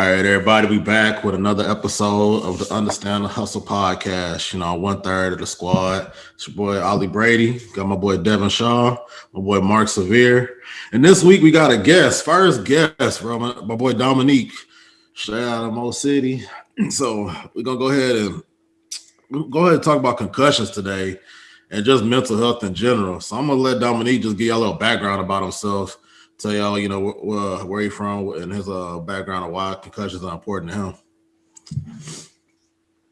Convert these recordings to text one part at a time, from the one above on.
right, everybody, we back with another episode of the Understand the Hustle podcast. 1/3 of the squad. It's your boy Ollie Brady. Got my boy Devin Shaw, my boy Mark Severe. And this week we got a guest, first guest, bro, my boy Dominique, straight out of Mo City. So we're gonna go ahead and talk about concussions today and just mental health in general. So I'm gonna let Dominique just give y'all a little background about himself. Tell y'all, where he from and his background and why concussions are important to him.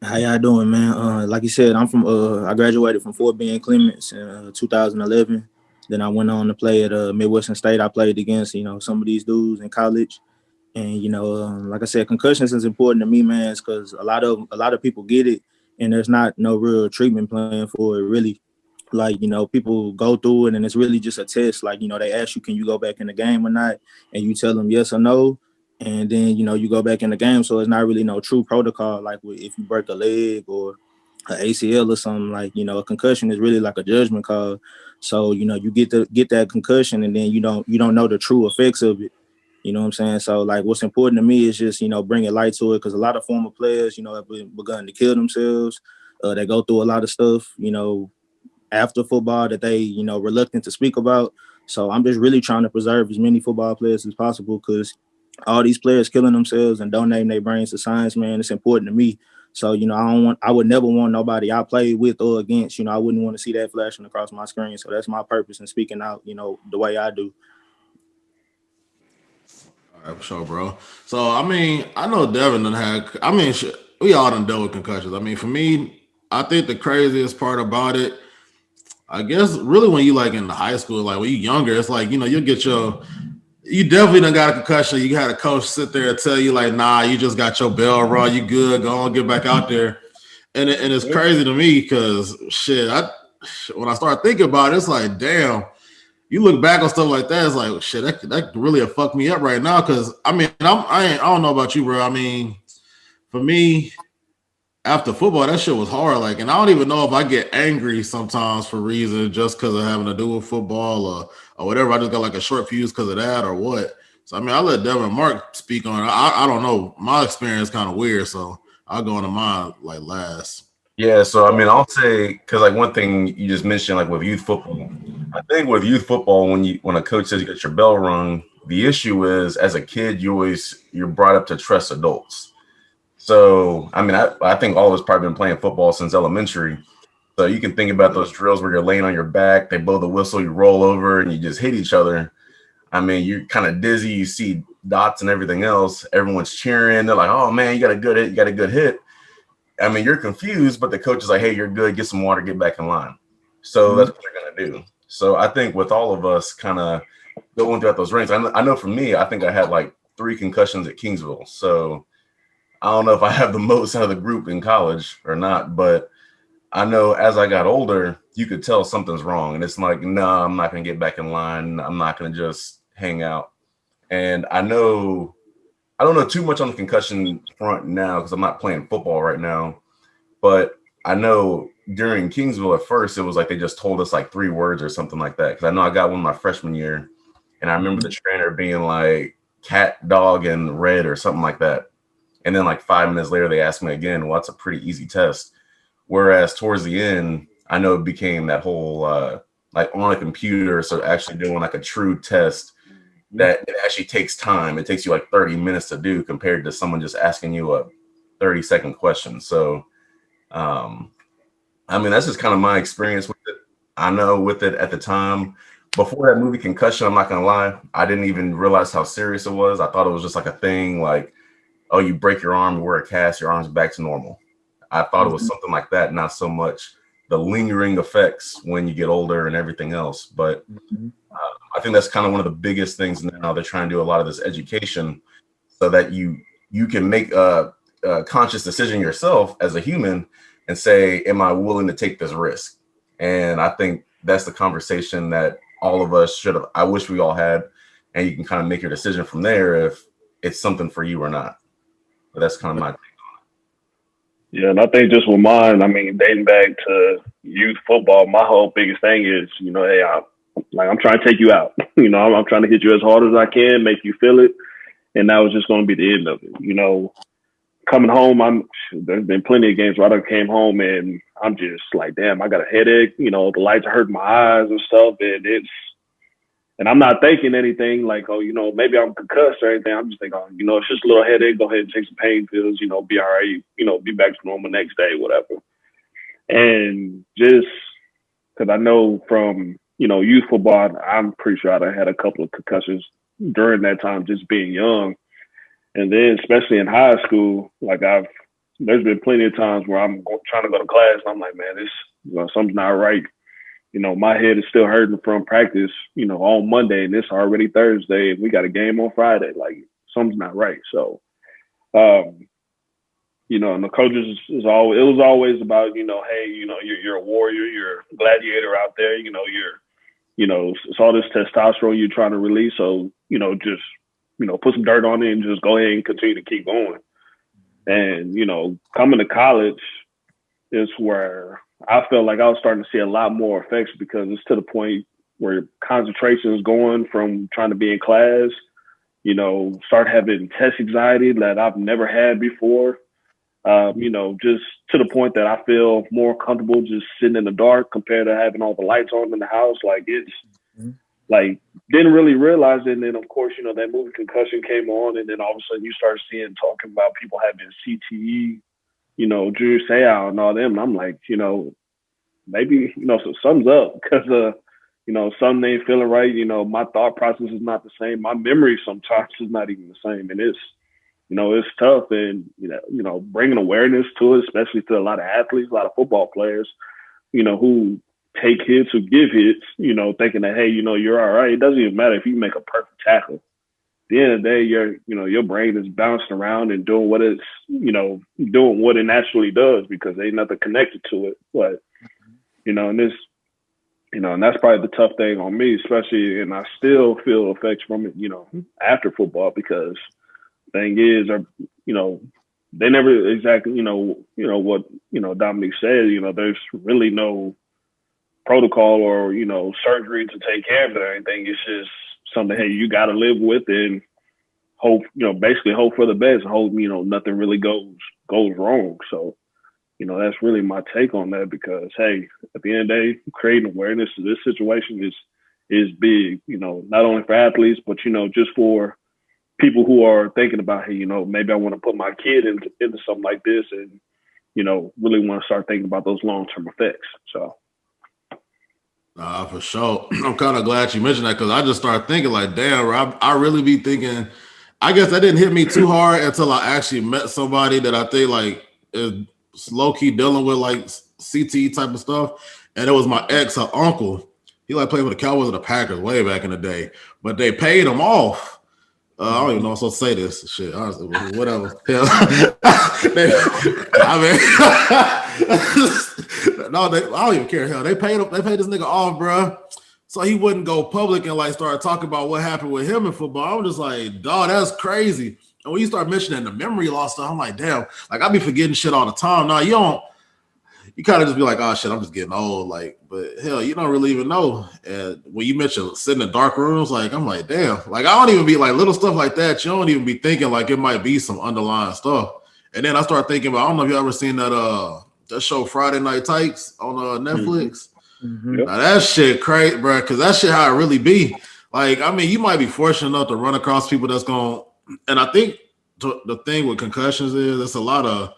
How y'all doing, man? Like you said, I'm from. I graduated from Fort Bend Clements in 2011. Then I went on to play at Midwestern State. I played against some of these dudes in college, and like I said, concussions is important to me, man, because a lot of people get it, and there's not no real treatment plan for it, really. Like, people go through it and it's really just a test. Like, they ask you, can you go back in the game or not? And you tell them yes or no. And then, you go back in the game. So it's not really no true protocol. Like if you break a leg or an ACL or something, like, a concussion is really like a judgment call. So, you get that concussion and then you don't know the true effects of it. You know what I'm saying? So, like, what's important to me is just, bringing light to it because a lot of former players, have begun to kill themselves. They go through a lot of stuff, after football that they, reluctant to speak about. So I'm just really trying to preserve as many football players as possible because all these players killing themselves and donating their brains to science, man, it's important to me. So, I would never want nobody I played with or against, I wouldn't want to see that flashing across my screen. So that's my purpose in speaking out, the way I do. All right, for sure, bro. So, I know Devin done had, we all done dealt with concussions. For me, I think the craziest part about it, I guess really when you like in the high school, like when you younger, it's like, you definitely done got a concussion. You had a coach sit there and tell you like, nah, you just got your bell rung, you good, go on, get back out there. And it's crazy to me because when I start thinking about it, it's like, damn, you look back on stuff like that, it's like, shit, that really have fucked me up right now. Cause I don't know about you, bro. For me, after football, that shit was hard. Like, and I don't even know if I get angry sometimes for reasons just because of having to do with football or whatever. I just got like a short fuse because of that or what. So, I let Devin and Mark speak on it. I don't know. My experience kind of weird, so I'll go into mine like last. Yeah, so I'll say because like one thing you just mentioned, like with youth football, I think with youth football, when a coach says you got your bell rung, the issue is as a kid you're brought up to trust adults. So, I think all of us probably been playing football since elementary. So you can think about those drills where you're laying on your back, they blow the whistle, you roll over and you just hit each other. You're kind of dizzy, you see dots and everything else. Everyone's cheering. They're like, oh man, you got a good hit, you got a good hit. You're confused, but the coach is like, hey, you're good, get some water, get back in line. So that's what you're going to do. So I think with all of us kind of going throughout those ranks, I know for me, I think I had like 3 concussions at Kingsville. So I don't know if I have the most out of the group in college or not, but I know as I got older, you could tell something's wrong. And it's like, no, I'm not going to get back in line. I'm not going to just hang out. And I don't know too much on the concussion front now because I'm not playing football right now. But I know during Kingsville at first, it was like they just told us like 3 words or something like that. Because I know I got one my freshman year. And I remember the trainer being like cat, dog, and red or something like that. And then like 5 minutes later, they asked me again, well, that's a pretty easy test. Whereas towards the end, I know it became that whole like on a computer. So actually doing like a true test that it actually takes time. It takes you like 30 minutes to do compared to someone just asking you a 30-second question. So, that's just kind of my experience with it. I know with it at the time. Before that movie Concussion, I'm not going to lie, I didn't even realize how serious it was. I thought it was just like a thing like, oh, you break your arm, you wear a cast, your arm's back to normal. I thought it was something like that, not so much the lingering effects when you get older and everything else. But I think that's kind of one of the biggest things now. They're trying to do a lot of this education so that you can make a conscious decision yourself as a human and say, am I willing to take this risk? And I think that's the conversation that all of us I wish we all had. And you can kind of make your decision from there if it's something for you or not. But that's kind of my take on it. Yeah, and I think just with mine, dating back to youth football, my whole biggest thing is, hey, I'm trying to take you out. I'm trying to hit you as hard as I can, make you feel it. and that was just going to be the end of it. You know, coming home, there's been plenty of games where I done came home and I'm just like, damn, I got a headache. You know, the lights are hurting my eyes and stuff, and I'm not thinking anything like, oh, you know, maybe I'm concussed or anything. I'm just thinking, oh, you know, it's just a little headache. Go ahead and take some pain pills. You know, be all right. You know, be back to normal next day, whatever. And just because I know from, you know, youth football, I'm pretty sure I had a couple of concussions during that time, just being young. And then, especially in high school, like there's been plenty of times where I'm trying to go to class and I'm like, man, something's not right. You know, my head is still hurting from practice, you know, on Monday and it's already Thursday and we got a game on Friday. Like something's not right. So, you know, and the coaches it was always about, you know, hey, you know, you're a warrior, you're a gladiator out there, you know, it's all this testosterone you're trying to release. So, you know, just, you know, put some dirt on it and just go ahead and continue to keep going. And, you know, coming to college is where I felt like I was starting to see a lot more effects because it's to the point where concentration is going from trying to be in class, you know, start having test anxiety that I've never had before. You know, just to the point that I feel more comfortable just sitting in the dark compared to having all the lights on in the house. Like it's like didn't really realize it. And then of course, you know, that movie Concussion came on and then all of a sudden you start talking about people having CTE, you know, Drew Sayal and all them. And I'm like, you know, maybe, you know, so something's up because, you know, something ain't feeling right. You know, my thought process is not the same. My memory sometimes is not even the same. And it's, you know, it's tough. And, you know, bringing awareness to it, especially to a lot of athletes, a lot of football players, you know, who take hits or give hits, you know, thinking that, hey, you know, you're all right. It doesn't even matter if you make a perfect tackle. At the end of the day, your brain is bouncing around and doing what it's, you know, doing what it naturally does because ain't nothing connected to it. But, you know, and this, you know, and that's probably the tough thing on me, especially, and I still feel effects from it, you know, after football because thing is, you know, they never exactly, you know what, you know, Dominique said, you know, there's really no protocol or, you know, surgery to take care of it or anything. It's just something, hey, you got to live with and hope, you know, basically hope for the best, hope, you know, nothing really goes wrong. So, you know, that's really my take on that because, hey, at the end of the day, creating awareness to this situation is big, you know, not only for athletes, but, you know, just for people who are thinking about, hey, you know, maybe I want to put my kid into something like this and, you know, really want to start thinking about those long-term effects. So. For sure. I'm kind of glad you mentioned that because I just started thinking like, damn, bro, I really be thinking, I guess that didn't hit me too hard until I actually met somebody that I think like is low-key dealing with like CTE type of stuff. And it was my ex, her uncle. He like played for the Cowboys or the Packers way back in the day, but they paid him off. I don't even know if I'm supposed to say this shit. Honestly, whatever. No, I don't even care. Hell, they paid this nigga off, bro, so he wouldn't go public and like start talking about what happened with him in football. I'm just like, dog, that's crazy. And when you start mentioning the memory loss stuff, I'm like, damn, like I be forgetting shit all the time. Now you don't. You kind of just be like, oh shit, I'm just getting old. Like, but hell, you don't really even know. And when you mention sitting in dark rooms, like I'm like, damn, like I don't even be like little stuff like that. You don't even be thinking like it might be some underlying stuff. And then I start thinking about, I don't know if you ever seen that show Friday Night Tights on Netflix. Mm-hmm. Now that shit crazy, bro, because that shit how it really be. Like, I mean, you might be fortunate enough to run across people that's going, and I think the thing with concussions is it's a lot of,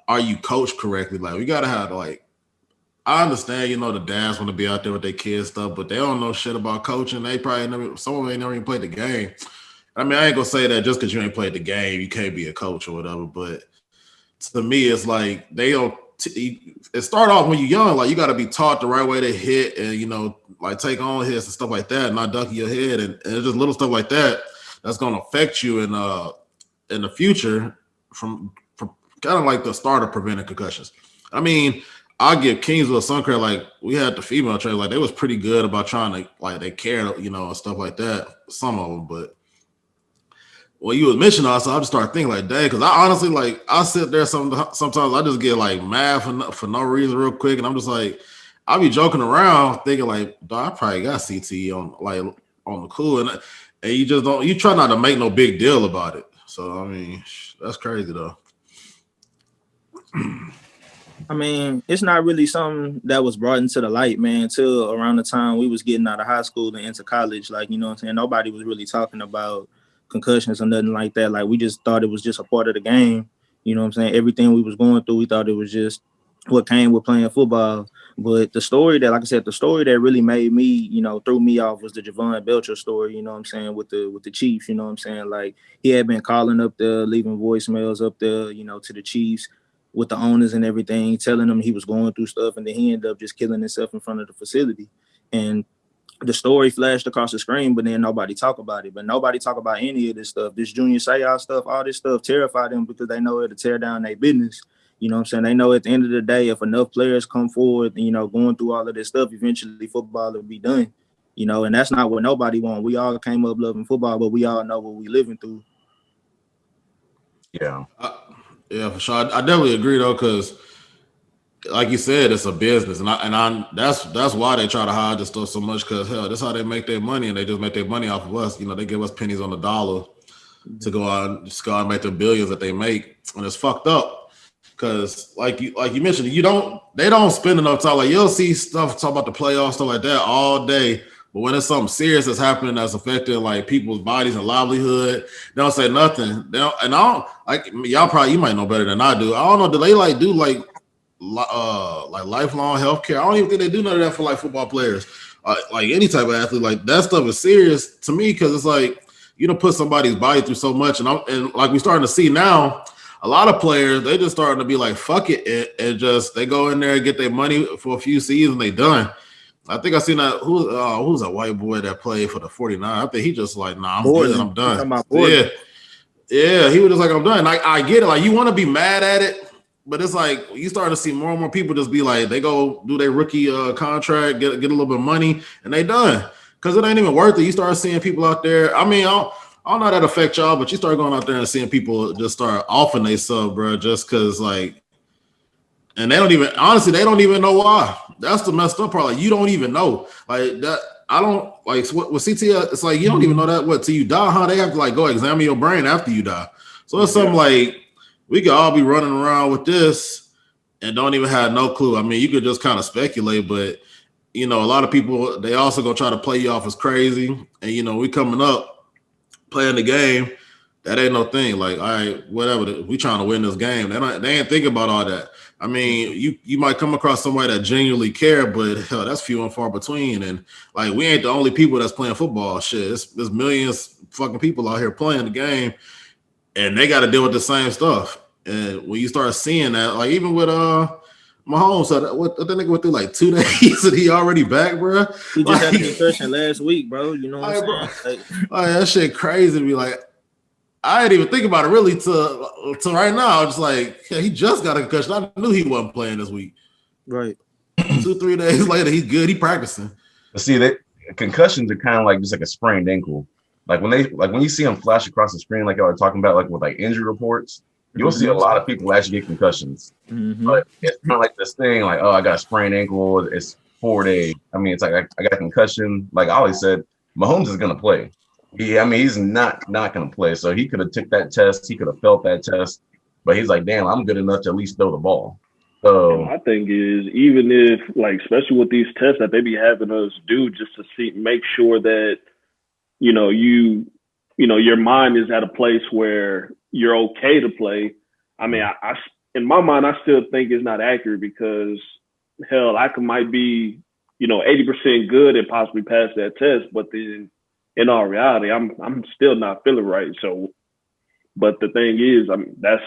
are you coached correctly? Like, we gotta have like, I understand, you know, the dads want to be out there with their kids stuff, but they don't know shit about coaching. They probably never, some of them ain't never even played the game. I mean, I ain't gonna say that just because you ain't played the game, you can't be a coach or whatever. But to me, it's like they don't. It start off when you're young, like you got to be taught the right way to hit, and you know, like take on hits and stuff like that, not ducking your head, and it's just little stuff like that that's gonna affect you in the future from kind of like the start of preventing concussions. I mean, I'll give Kingsville some credit. Like we had the female trainers, like they was pretty good about trying to like they cared, you know, and stuff like that. Some of them, but when you was mentioning also, I just started thinking like, dang, because I honestly like I sit there sometimes I just get like mad for no reason real quick, and I'm just like I be joking around thinking like, I probably got CTE on the cool, and you just don't. You try not to make no big deal about it. So I mean, that's crazy though. I mean, it's not really something that was brought into the light, man, till around the time we was getting out of high school and into college. Like, you know what I'm saying? Nobody was really talking about concussions or nothing like that. Like, we just thought it was just a part of the game. You know what I'm saying? Everything we was going through, we thought it was just what came with playing football. But the story that, like I said, the story that really made me, you know, threw me off was the Javon Belcher story, you know what I'm saying, with the Chiefs, you know what I'm saying? Like, he had been calling up there, leaving voicemails up there, you know, to the Chiefs with the owners and everything, telling them he was going through stuff, and then he ended up just killing himself in front of the facility. And the story flashed across the screen, but then nobody talk about it. But nobody talk about any of this stuff. This Junior Seau stuff, all this stuff terrified them because they know it'll tear down their business. You know what I'm saying? They know at the end of the day, if enough players come forward, you know, going through all of this stuff, eventually football will be done. You know, and that's not what nobody want. We all came up loving football, but we all know what we living through. Yeah. Yeah, for sure. I definitely agree though, because like you said, it's a business, and I that's why they try to hide this stuff so much. Because hell, that's how they make their money, and they just make their money off of us. You know, they give us pennies on the dollar to go out and make the billions that they make, and it's fucked up. Because like you mentioned, they don't spend enough time. Like you'll see stuff talk about the playoffs, stuff like that all day. But when it's something serious that's happening that's affecting like people's bodies and livelihood, they don't say nothing. They don't, and I don't like you might know better than I do. I don't know. Do they do like lifelong health care? I don't even think they do none of that for like football players, like any type of athlete. Like that stuff is serious to me because it's like you don't put somebody's body through so much, and like we're starting to see now. A lot of players, they just starting to be like, fuck it, and just they go in there and get their money for a few seasons, they done. I think I seen that who's a white boy that played for the 49. I think he just like, nah, I'm good, I'm done. Yeah, he was just like, I'm done. I get it. Like you want to be mad at it, but it's like you start to see more and more people just be like, they go do their rookie contract, get a little bit of money, and they done. Because it ain't even worth it. You start seeing people out there. I mean, I don't know how that affect y'all, but you start going out there and seeing people just start offing they sub, bro, just because like, and they don't even know why. That's the messed up part. Like you don't even know. Like that, I don't like with CTL. It's like you don't even know that till you die, huh? They have to like go examine your brain after you die. So it's something like we could all be running around with this and don't even have no clue. I mean, you could just kind of speculate, but you know, a lot of people they also gonna try to play you off as crazy. And you know, we coming up playing the game. That ain't no thing. Like, all right, whatever. We trying to win this game. They ain't thinking about all that. I mean, you might come across somebody that genuinely care, but hell, that's few and far between. And like, we ain't the only people that's playing football. Shit, there's millions fucking people out here playing the game, and they got to deal with the same stuff. And when you start seeing that, like even with Mahomes, I think they went through like 2 days and he already back, bro. He just had a concussion last week, bro. You know what I'm saying? Like, that shit crazy to be like. I didn't even think about it really till right now. I was like, yeah, he just got a concussion. I knew he wasn't playing this week. Right. 2-3 days later, he's good. He practicing. But see, concussions are kind of like just like a sprained ankle. Like when you see them flash across the screen, like y'all are talking about, like with like injury reports, you'll see a lot of people actually get concussions. But it's kind of like this thing, like, oh, I got a sprained ankle. It's 4 days. I mean, it's like I got a concussion. Like Ollie said, Mahomes is gonna play. He's not going to play. So he could have took that test. He could have felt that test. But he's like, damn, I'm good enough to at least throw the ball. So my thing is, even if, like, especially with these tests that they be having us do just to make sure that, you know, your mind is at a place where you're okay to play. I mean, I in my mind, I still think it's not accurate because, hell, might be, 80% good and possibly pass that test. But then, in all reality, I'm still not feeling right. So, but the thing is, that's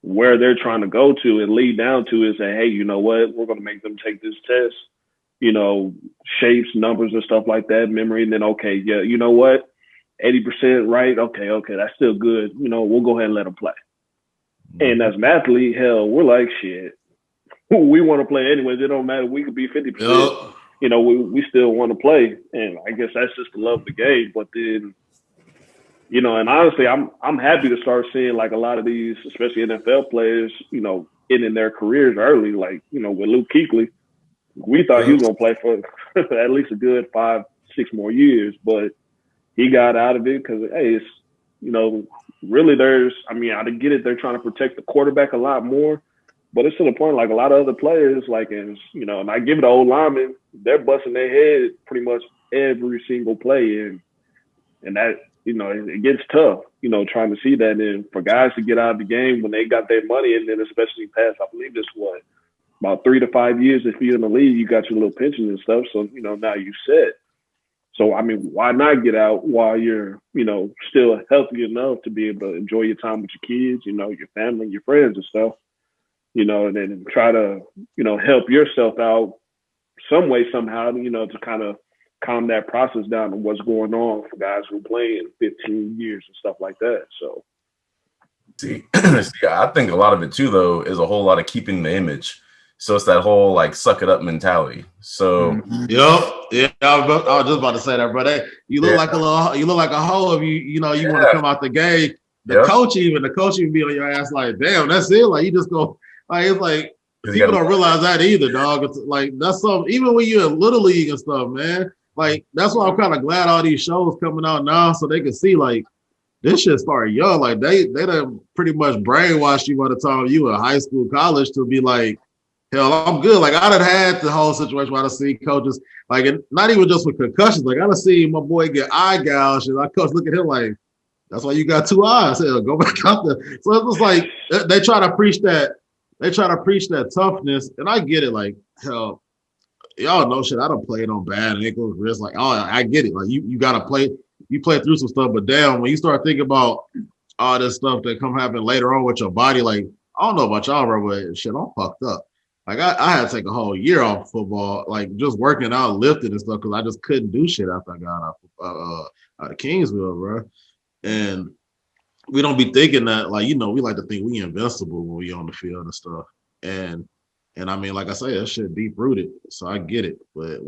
where they're trying to go to and lead down to is say, hey, you know what? We're going to make them take this test, shapes, numbers and stuff like that, memory. And then, okay, yeah, you know what? 80% right. Okay. That's still good. We'll go ahead and let them play. And as an athlete, hell, we're like, shit, we want to play anyways. It don't matter. We could be 50%. Yep. We still want to play, and I guess that's just the love of the game. But then, and honestly, I'm happy to start seeing like a lot of these, especially NFL players, ending their careers early. Like, with Luke Kuechly, we thought he was gonna play for at least a good 5-6 more years, but he got out of it because, hey, it's, really I get it. They're trying to protect the quarterback a lot more, but it's to the point like a lot of other players, like, and I give it to old linemen, they're busting their head pretty much every single play. And that, it gets tough, trying to see that. And for guys to get out of the game when they got their money, and then especially past, I believe this was about 3 to 5 years, if you're in the league, you got your little pension and stuff. So, now you set. So, I mean, why not get out while you're, still healthy enough to be able to enjoy your time with your kids, your family, your friends and stuff, and then try to, help yourself out some way, somehow, to kind of calm that process down and what's going on for guys who play in 15 years and stuff like that. So, see, I think a lot of it too, though, is a whole lot of keeping the image. So it's that whole like suck it up mentality. So yeah, I was just about to say that, bro. You look like a hoe if you want to come out the game. The coach even be on your ass like, damn, that's it. Like you just go like it's like people don't realize that either, dog. It's like that's something. Even when you're in little league and stuff, man. Like that's why I'm kind of glad all these shows coming out now so they can see like this shit started young. Like they done pretty much brainwashed you by the time you were in high school, college to be like, hell, I'm good. Like I done had the whole situation where I see coaches like, and not even just with concussions. Like I done see my boy get eye gouged, and I coach look at him like, that's why you got 2 eyes. Hell, go back out there. So it's just like they try to preach that. They try to preach that toughness, and I get it. Like hell, y'all know shit. I done played on bad ankles, wrists. Like oh, I get it. Like you gotta play. You play through some stuff, but damn, when you start thinking about all this stuff that come happen later on with your body, like I don't know about y'all, bro, but shit, I'm fucked up. Like I had to take a whole year off football, like just working out, lifting and stuff, because I just couldn't do shit after I got out of Kingsville, bro. And we don't be thinking that, like we like to think we invincible when we on the field and stuff. And I mean, like I say, that shit deep rooted, so I get it. But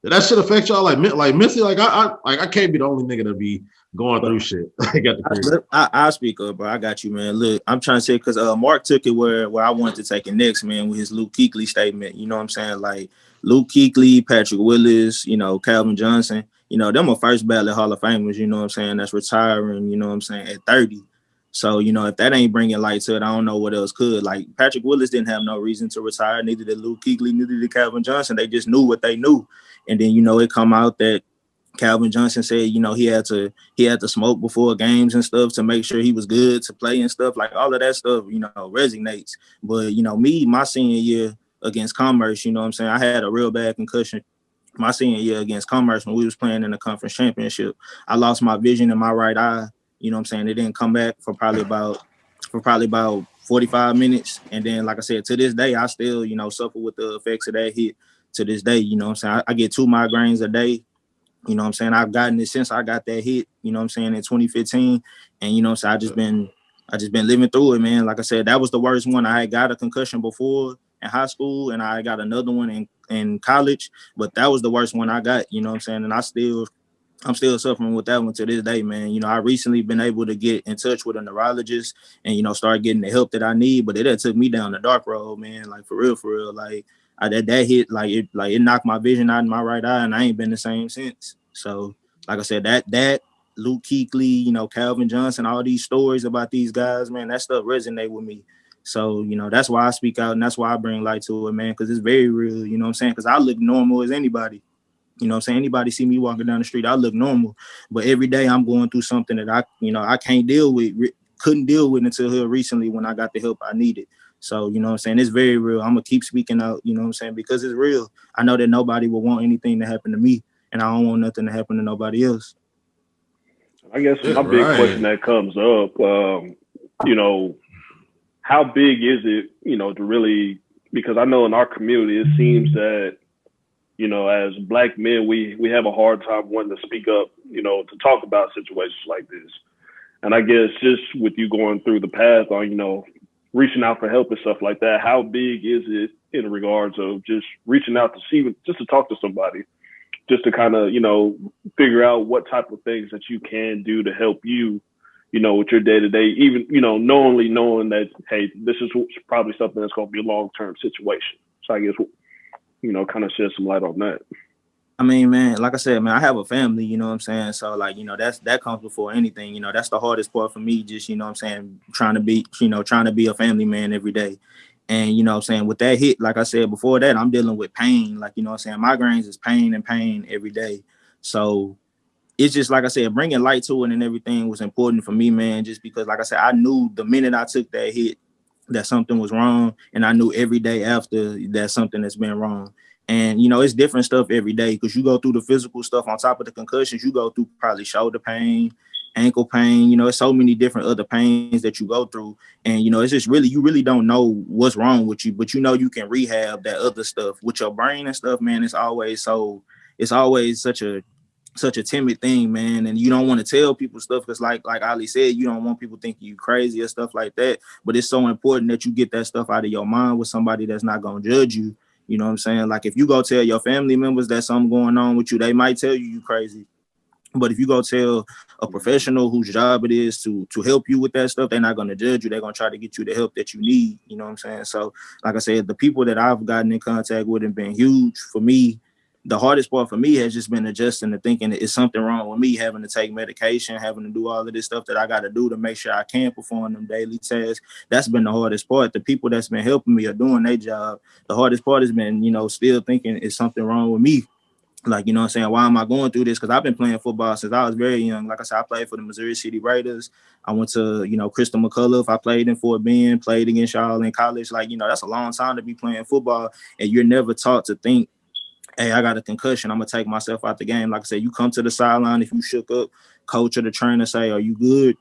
did that shit affect y'all? Like mentally, like I can't be the only nigga to be going through shit. I'll speak up, bro. I got you, man. Look, I'm trying to say because Mark took it where I wanted to take it next, man, with his Luke Kuechly statement. You know what I'm saying? Like Luke Kuechly, Patrick Willis, Calvin Johnson, them are first ballot Hall of Famers, you know what I'm saying? That's retiring, you know what I'm saying, at 30. So, if that ain't bringing light to it, I don't know what else could. Like Patrick Willis didn't have no reason to retire. Neither did Luke Kuechly, neither did Calvin Johnson. They just knew what they knew. And then, it come out that Calvin Johnson said, he had to smoke before games and stuff to make sure he was good to play and stuff. Like all of that stuff, resonates. But, me, my senior year against Commerce, you know what I'm saying? I had a real bad concussion my senior year against Commerce when we was playing in the conference championship. I lost my vision in my right eye. You know what I'm saying? It didn't come back for probably about 45 minutes. And then, like I said, to this day, I still, suffer with the effects of that hit to this day. You know what I'm saying? I get 2 migraines a day. You know what I'm saying? I've gotten it since I got that hit, you know what I'm saying, in 2015. And, so I just been living through it, man. Like I said, that was the worst one. I had got a concussion before in high school, and I got another one in college, but that was the worst one I got, you know what I'm saying? And I'm still suffering with that one to this day, man. I recently been able to get in touch with a neurologist and, start getting the help that I need, but it took me down the dark road, man. Like for real. Like that hit, it knocked my vision out in my right eye, and I ain't been the same since. So, like I said, that Luke Kuechly, Calvin Johnson, all these stories about these guys, man, that stuff resonate with me. So, that's why I speak out, and that's why I bring light to it, man, because it's very real, you know what I'm saying? Because I look normal as anybody. You know what I'm saying? Anybody see me walking down the street, I look normal. But every day I'm going through something that I can't deal with, couldn't deal with until here recently when I got the help I needed. So, you know what I'm saying? It's very real. I'm going to keep speaking out, you know what I'm saying? Because it's real. I know that nobody will want anything to happen to me, and I don't want nothing to happen to nobody else. I guess my big question that comes up, how big is it, to really, because I know in our community, it seems that, as Black men, we have a hard time wanting to speak up, to talk about situations like this. And I guess just with you going through the path on, reaching out for help and stuff like that, how big is it in regards of just reaching out to see, just to talk to somebody, just to kind of, figure out what type of things that you can do to help you, with your day-to-day, even, knowing that, hey, this is probably something that's going to be a long-term situation. So I guess, kind of shed some light on that. I mean, man, like I said, man, I have a family, you know what I'm saying? So, like, that comes before anything. That's the hardest part for me, just, you know what I'm saying, trying to be a family man every day. And, you know what I'm saying, with that hit, like I said before that, I'm dealing with pain. Like, you know what I'm saying, migraines is pain and pain every day. So it's just, like I said, bringing light to it and everything was important for me, man, just because, like I said, I knew the minute I took that hit that something was wrong. And I knew every day after that something that's been wrong. And, it's different stuff every day because you go through the physical stuff on top of the concussions. You go through probably shoulder pain, ankle pain. It's so many different other pains that you go through. And, it's just really, you really don't know what's wrong with you, but you can rehab that other stuff with your brain and stuff, man. It's always such a timid thing, man, and you don't want to tell people stuff because, like Ali said, you don't want people thinking you crazy or stuff like that. But it's so important that you get that stuff out of your mind with somebody that's not gonna judge you. You know what I'm saying? Like if you go tell your family members that something going on with you, they might tell you crazy. But if you go tell a professional whose job it is to help you with that stuff, they're not going to judge you. They're going to try to get you the help that you need. You know what I'm saying? So, like I said, the people that I've gotten in contact with have been huge for me. The hardest part for me has just been adjusting to thinking that it's something wrong with me, having to take medication, having to do all of this stuff that I got to do to make sure I can perform them daily tasks. That's been the hardest part. The people that's been helping me are doing their job. The hardest part has been, still thinking it's something wrong with me. Like, you know what I'm saying? Why am I going through this? Because I've been playing football since I was very young. Like I said, I played for the Missouri City Raiders. I went to, Crystal McCullough. I played in Fort Bend, played against y'all in college. Like, that's a long time to be playing football. And you're never taught to think, hey, I got a concussion, I'm going to take myself out the game. Like I said, you come to the sideline, if you shook up, coach or the trainer say, are you good?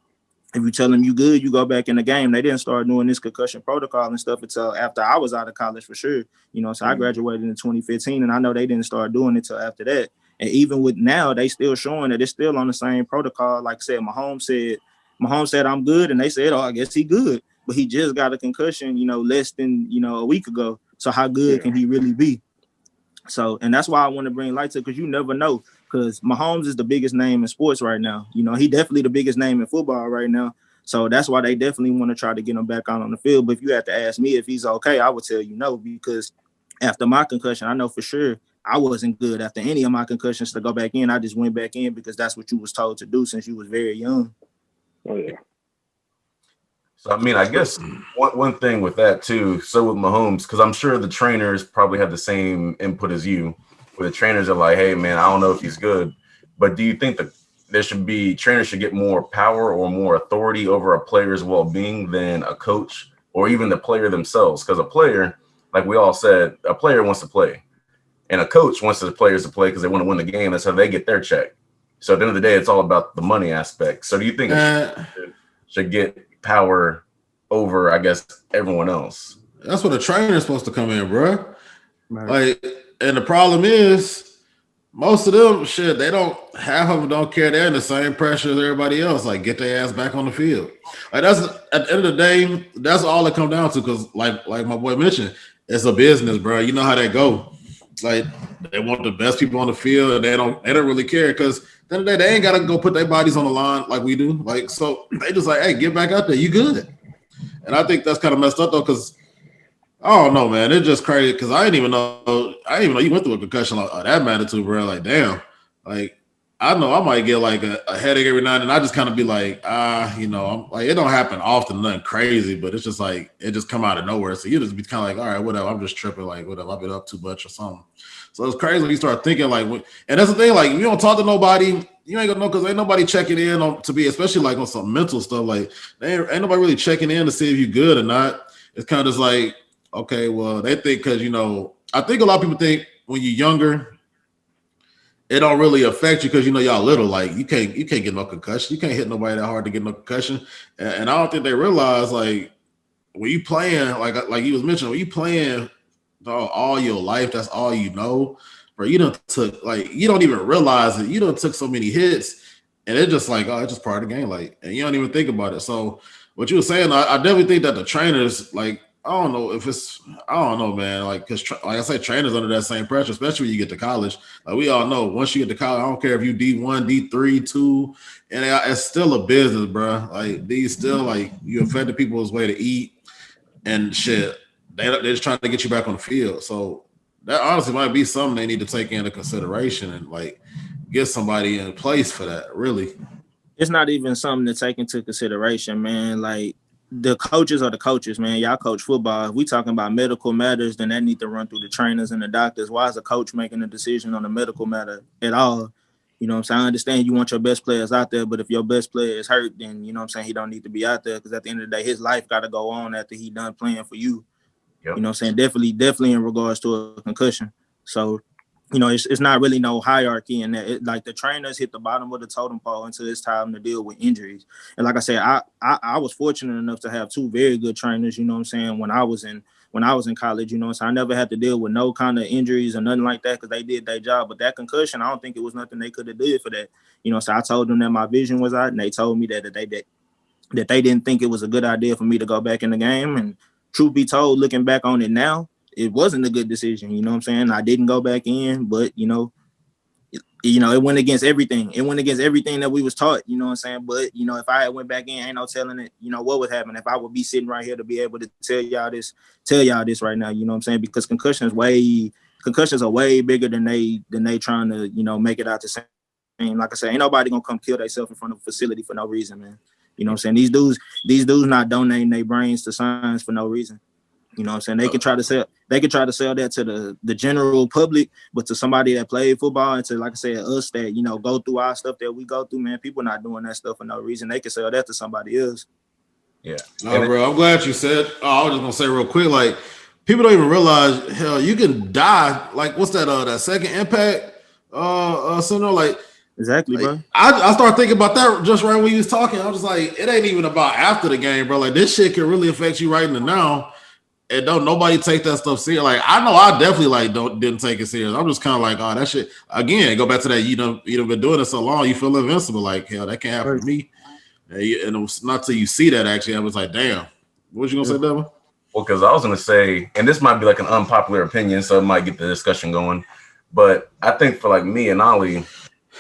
If you tell them you good, you go back in the game. They didn't start doing this concussion protocol and stuff until after I was out of college for sure. So I graduated in 2015, and I know they didn't start doing it until after that. And even with now, they still showing that it's still on the same protocol. Like I said, Mahomes said I'm good, and they said, oh, I guess he good. But he just got a concussion, less than, a week ago. So how good can he really be? So, and that's why I want to bring light to it, because you never know. Because Mahomes is the biggest name in sports right now. He definitely the biggest name in football right now. So that's why they definitely want to try to get him back out on the field. But if you have to ask me if he's okay, I would tell you no, because after my concussion, I know for sure I wasn't good after any of my concussions to go back in. I just went back in because that's what you was told to do since you was very young. Oh, yeah. So, I mean, I guess one thing with that, too, so with Mahomes, because I'm sure the trainers probably have the same input as you, where the trainers are like, hey, man, I don't know if he's good. But do you think that trainers should get more power or more authority over a player's well-being than a coach or even the player themselves? Because a player, like we all said, a player wants to play. And a coach wants the players to play because they want to win the game. That's how they get their check. So at the end of the day, it's all about the money aspect. So do you think should get power over, I guess, everyone else? That's where the trainer is supposed to come in, bro. Right. Like, and the problem is, most of them, half of them don't care. They're in the same pressure as everybody else. Like, get their ass back on the field. Like, that's at the end of the day, that's all it comes down to. Because, like my boy mentioned, it's a business, bro. You know how they go. Like, they want the best people on the field, and they don't really care. Because at the end of the day, they ain't got to go put their bodies on the line like we do. Like, so they just like, hey, get back out there. You good? And I think that's kind of messed up though, because I don't know, man. It's just crazy because I didn't even know you went through a concussion of that magnitude, bro. Like, damn. Like, I know I might get like a headache every now and then. I just kind of be like, I'm like, it don't happen often, nothing crazy, but it's just like it just come out of nowhere. So you just be kind of like, all right, whatever. I'm just tripping, like whatever. I've been up too much or something. So it's crazy when you start thinking like, and that's the thing. Like, if you don't talk to nobody, you ain't gonna know because ain't nobody checking in especially like on some mental stuff. Like, ain't nobody really checking in to see if you good or not. It's kind of just like, okay, well, they think because I think a lot of people think when you're younger, it don't really affect you because y'all little. Like, you can't get no concussion. You can't hit nobody that hard to get no concussion. And I don't think they realize like when you playing like you was mentioning, when you playing all your life, that's all you know. Bro, you don't even realize it. You don't took so many hits, and it's just like, oh, it's just part of the game. Like, and you don't even think about it. So what you were saying, I definitely think that the trainers, like, I don't know, man. Like, because like I said, trainers under that same pressure, especially when you get to college. Like, we all know, once you get to college, I don't care if you D1, D3, 2, and it's still a business, bro. Like, these still, like, you affected people's way to eat and shit. They're just trying to get you back on the field. So that honestly might be something they need to take into consideration and like get somebody in place for that. Really, It's not even something to take into consideration, man. Like the coaches are the coaches, man. Y'all coach football. If we talking about medical matters, then that need to run through the trainers and the doctors. Why is a coach making a decision on a medical matter at all? You know what I'm saying? I understand you want your best players out there, but if your best player is hurt, then you know what I'm saying he don't need to be out there because at the end of the day, his life got to go on after he done playing for you. Yep. You know what I'm saying? Definitely in regards to a concussion. So you know, it's not really no hierarchy in that. Like the trainers hit the bottom of the totem pole until it's time to deal with injuries. And like I said, I was fortunate enough to have two very good trainers. You know what I'm saying? When I was in college, you know, so I never had to deal with no kind of injuries or nothing like that because they did their job. But that concussion, I don't think it was nothing they could have did for that. You know, so I told them that my vision was out, and they told me that they didn't think it was a good idea for me to go back in the game. And truth be told, looking back on it now, it wasn't a good decision. You know what I'm saying? I didn't go back in, but it went against everything. It went against everything that we was taught. You know what I'm saying? But if I had went back in, ain't no telling it. What would happen if I would be sitting right here to be able to tell y'all this right now. You know what I'm saying? Because concussions are way bigger than they trying to make it out the same. Like I said, ain't nobody gonna come kill themselves in front of a facility for no reason, man. You know what I'm saying? These dudes not donating their brains to science for no reason. You know what I'm saying? They can try to sell that to the general public, but to somebody that played football and to, like I said, us that, go through our stuff that we go through, man, people not doing that stuff for no reason. They can sell that to somebody else. Yeah. No, bro, I'm glad you said. I was just gonna say real quick, like people don't even realize, hell, you can die. Like, what's that? That second impact, center, like. Exactly, Like, bro. I started thinking about that just right when you was talking. I was like, it ain't even about after the game, bro. Like this shit can really affect you right in the now. And don't nobody take that stuff serious. Like I know I definitely didn't take it serious. I'm just kind of like, oh, that shit again. Go back to that. You've been doing it so long, you feel invincible. Like hell, that can't happen to me. And it was not till you see that actually. I was like, damn. What you gonna say, Devin? Well, because I was gonna say, and this might be like an unpopular opinion, so it might get the discussion going. But I think for like me and Ollie,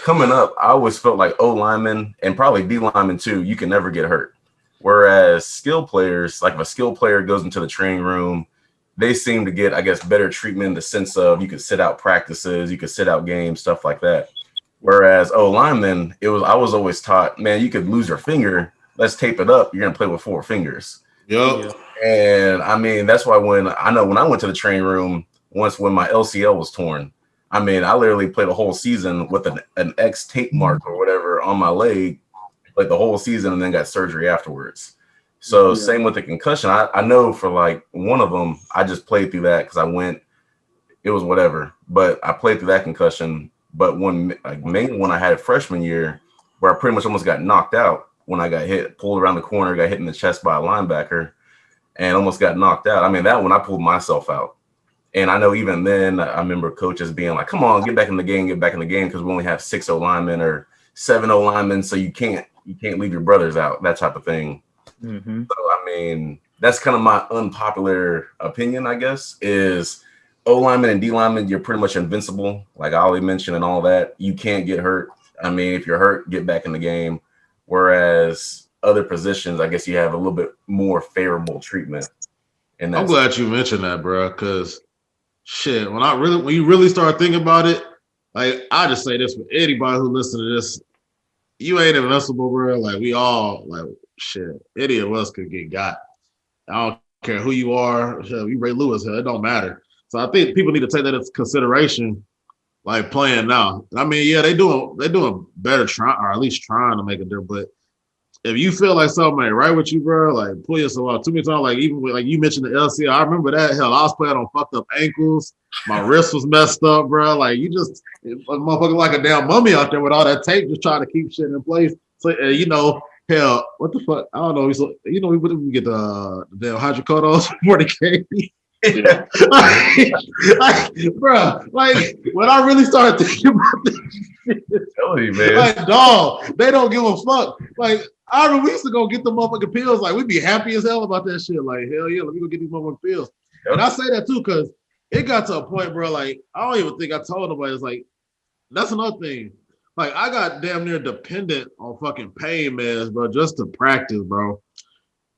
coming up, I always felt like O linemen and probably D linemen too, you can never get hurt. Whereas skill players, like if a skill player goes into the training room, they seem to get, I guess, better treatment in the sense of you could sit out practices, you could sit out games, stuff like that. Whereas O linemen, I was always taught, man, you could lose your finger, let's tape it up, you're gonna play with 4 fingers. Yep. And I mean, that's why when I went to the training room once when my LCL was torn, I mean, I literally played a whole season with an X tape mark or whatever on my leg, like the whole season, and then got surgery afterwards. So same with the concussion. I know for like one of them, I just played through that because it was whatever. But I played through that concussion. But main one I had freshman year, where I pretty much almost got knocked out when I got hit, pulled around the corner, got hit in the chest by a linebacker, and almost got knocked out. I mean, that one I pulled myself out. And I know even then, I remember coaches being like, come on, get back in the game, because we only have 6 O linemen or 7 O linemen, so you can't leave your brothers out, that type of thing. Mm-hmm. So, I mean, that's kind of my unpopular opinion, I guess, is O linemen and D linemen, you're pretty much invincible, like Ollie mentioned and all that. You can't get hurt. I mean, if you're hurt, get back in the game. Whereas other positions, I guess you have a little bit more favorable treatment. And I'm glad you mentioned that, bro, because shit, when you really start thinking about it, like I just say this for anybody who listens to this, you ain't invincible, bro. Like we all, like shit, any of us could get got. I don't care who you are. Shit, you Ray Lewis, it don't matter. So I think people need to take that into consideration, like playing now. I mean, yeah, they doing better, or at least trying to make a difference. But if you feel like something ain't right with you, bro, like pull yourself out. Too many times, like even with, like you mentioned the LCL, I remember that. Hell, I was playing on fucked up ankles. My wrist was messed up, bro. Like you just a motherfucker like a damn mummy out there with all that tape, just trying to keep shit in place. So hell, what the fuck? I don't know. We get the damn hydrocodone for the game. Yeah. Bro, like when I really started thinking about this shit, Tell you, man. like dog, they don't give a fuck. Like I remember we used to go get the motherfucking pills. Like we'd be happy as hell about that shit. Like hell yeah, let me go get these motherfucking pills. Yep. And I say that too because it got to a point, bro. Like I don't even think I told nobody. It's like that's another thing. Like I got damn near dependent on fucking pain meds, bro, just to practice, bro.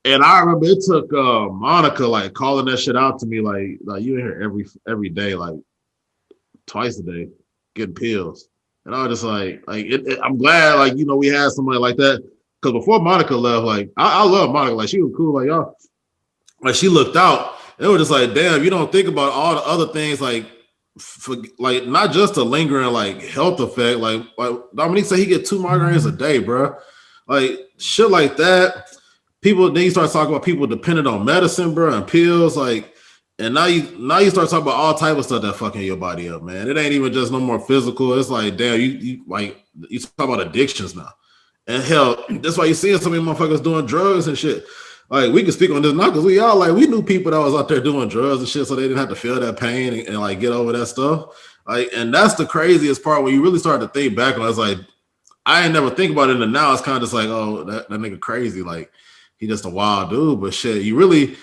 And I remember it took Monica like calling that shit out to me, like you in here every day, like twice a day getting pills. And I was just like I'm glad, like, you know, we had somebody like that. Because before Monica left, like, I love Monica. Like, she was cool. Like, y'all, like, she looked out. And it was just like, damn, you don't think about all the other things, like, for, like, not just the lingering, like, health effect. Like Dominique said, he get 2 migraines a day, bro. Like, shit like that. People, then you start talking about people dependent on medicine, bro, and pills. Like, and now you start talking about all type of stuff that fucking your body up, man. It ain't even just no more physical. It's like, damn, you like, you talk about addictions now. And hell, that's why you seeing so many motherfuckers doing drugs and shit. Like, we can speak on this now because we all, like, we knew people that was out there doing drugs and shit, so they didn't have to feel that pain and like get over that stuff. Like, and that's the craziest part when you really start to think back on it. It's like, I ain't never think about it, and now it's kind of just like, oh, that nigga crazy. Like, he just a wild dude. But shit, we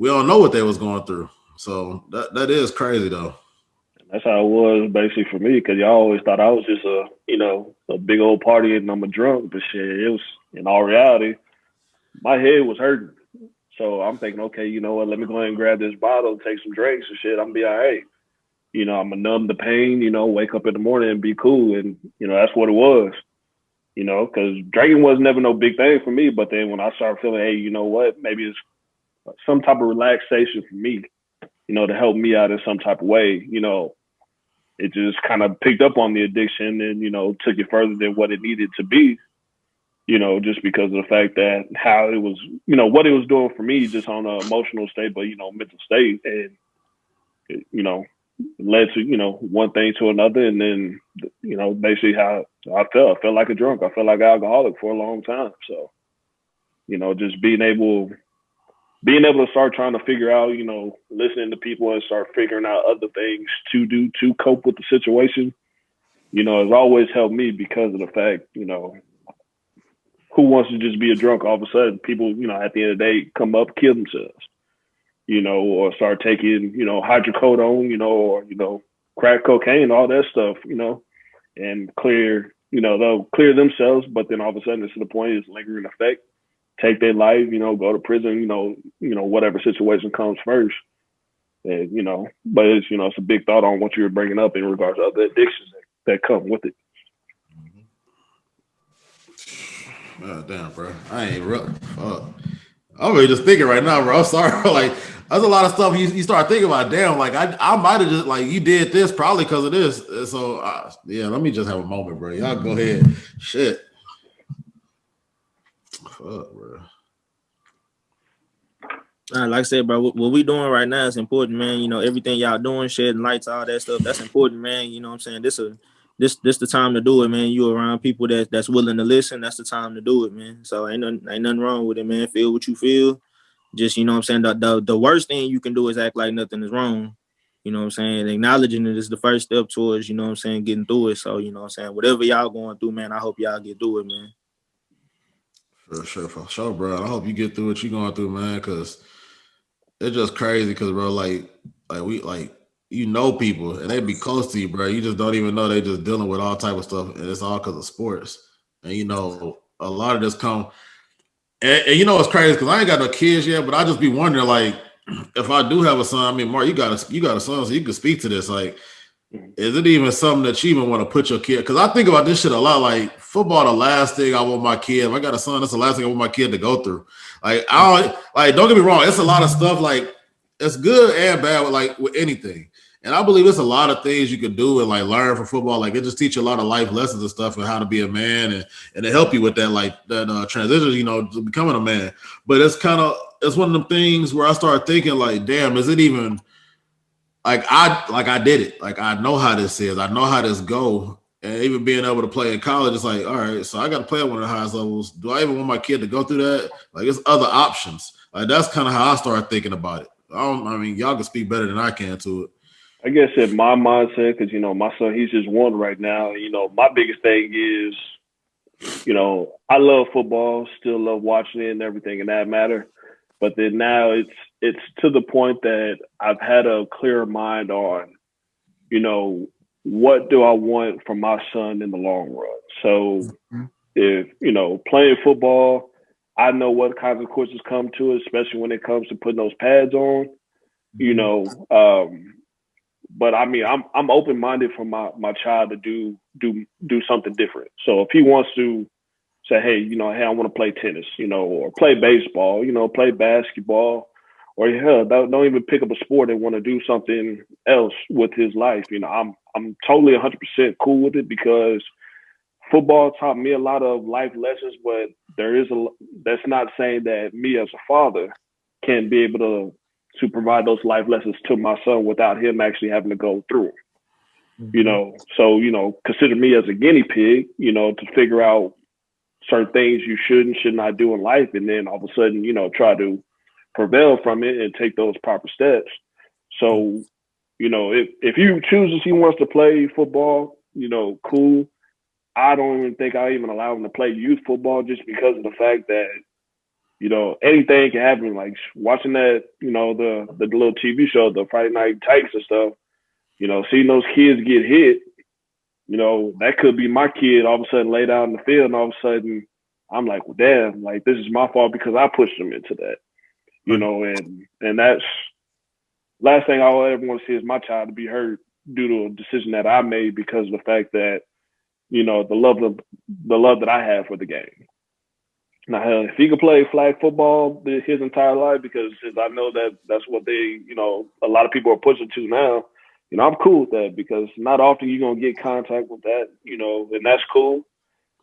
don't know what they was going through. So that is crazy though. That's how it was basically for me, because y'all always thought I was just a big old party and I'm a drunk, but shit, it was, in all reality, my head was hurting. So I'm thinking, okay, you know what? Let me go ahead and grab this bottle and take some drinks and shit. I'm gonna be all right. You know, I'm gonna numb the pain. You know, wake up in the morning and be cool. And you know, that's what it was. You know, because drinking was never no big thing for me. But then when I started feeling, hey, you know what? Maybe it's some type of relaxation for me. You know, to help me out in some type of way. You know, it just kind of picked up on the addiction and you know took it further than what it needed to be. You know, just because of the fact that how it was, you know, what it was doing for me just on an emotional state, but, you know, mental state. And, it, you know, led to, you know, one thing to another. And then, you know, basically how I felt like a drunk. I felt like an alcoholic for a long time. So, you know, just being able to start trying to figure out, you know, listening to people and start figuring out other things to do to cope with the situation, you know, has always helped me because of the fact, you know, who wants to just be a drunk all of a sudden? People, you know, at the end of the day, come up, kill themselves, you know, or start taking, you know, hydrocodone, you know, or, you know, crack cocaine, all that stuff, you know, and clear, you know, they'll clear themselves, but then all of a sudden it's to the point it's lingering effect, take their life, you know, go to prison, you know, whatever situation comes first. And, you know, but it's, you know, it's a big thought on what you were bringing up in regards to other addictions that come with it. Oh, damn, bro. I ain't real. I'm really just thinking right now, bro. I'm sorry. Like, there's a lot of stuff you start thinking about. Damn, like I might have just like you did this probably because of this. And so yeah, let me just have a moment, bro. Y'all go ahead. Shit. Fuck, bro. Like I said, bro, what we doing right now is important, man. You know, everything y'all doing, shedding lights, all that stuff, that's important, man. You know what I'm saying? This the time to do it, man. You around people that's willing to listen, that's the time to do it, man. So ain't nothing wrong with it, man. Feel what you feel. Just, you know what I'm saying? The worst thing you can do is act like nothing is wrong. You know what I'm saying? Acknowledging it is the first step towards, you know what I'm saying, getting through it. So, you know what I'm saying? Whatever y'all going through, man, I hope y'all get through it, man. For sure, bro. I hope you get through what you're going through, man, because it's just crazy because, bro, we like you know people and they be close to you, bro. You just don't even know they just dealing with all type of stuff, and it's all because of sports. And you know, a lot of this come, and you know what's crazy because I ain't got no kids yet, but I just be wondering, like, if I do have a son. I mean, Mark, you got a son, so you can speak to this. Like, is it even something that you even want to put your kid? Because I think about this shit a lot. Like, football, the last thing I want my kid. If I got a son, that's the last thing I want my kid to go through. Like, I don't like. Don't get me wrong. It's a lot of stuff. Like, it's good and bad. With anything, and I believe there's a lot of things you could do and like learn from football. Like, it just teach you a lot of life lessons and stuff and how to be a man and to help you with that transition. You know, to becoming a man. But it's one of them things where I start thinking like, damn, is it even? I did it. Like, I know how this is. I know how this go. And even being able to play in college, it's like, all right, so I got to play at one of the highest levels. Do I even want my kid to go through that? Like, it's other options. Like, that's kind of how I started thinking about it. I mean, y'all can speak better than I can to it. I guess in my mindset, because, you know, my son, he's just one right now. You know, my biggest thing is, you know, I love football, still love watching it and everything in that matter. But then now it's to the point that I've had a clearer mind on, you know, what do I want from my son in the long run? So if, you know, playing football, I know what consequences come to it, especially when it comes to putting those pads on, you know, But I mean, I'm open minded for my child to do something different. So if he wants to say, hey, hey, I want to play tennis, or play baseball, play basketball, or hell, don't even pick up a sport and want to do something else with his life. I'm totally 100% cool with it because football taught me a lot of life lessons, but that's not saying that me as a father can be able to provide those life lessons to my son without him actually having to go through. So consider me as a guinea pig, to figure out certain things you should not do in life, and then all of a sudden, try to prevail from it and take those proper steps. So, if he chooses he wants to play football, cool. I don't even think I even allow him to play youth football just because of the fact that, anything can happen. Like watching that, the little TV show, the Friday Night Titans and stuff, seeing those kids get hit, that could be my kid all of a sudden laid out in the field, and all of a sudden I'm like, well, damn, like this is my fault because I pushed him into that, and that's last thing I'll ever want to see is my child to be hurt due to a decision that I made because of the fact that, the love that I have for the game. Now, hell, if he could play flag football his entire life, because I know that that's what they, a lot of people are pushing to now. I'm cool with that because not often you're gonna get contact with that, and that's cool.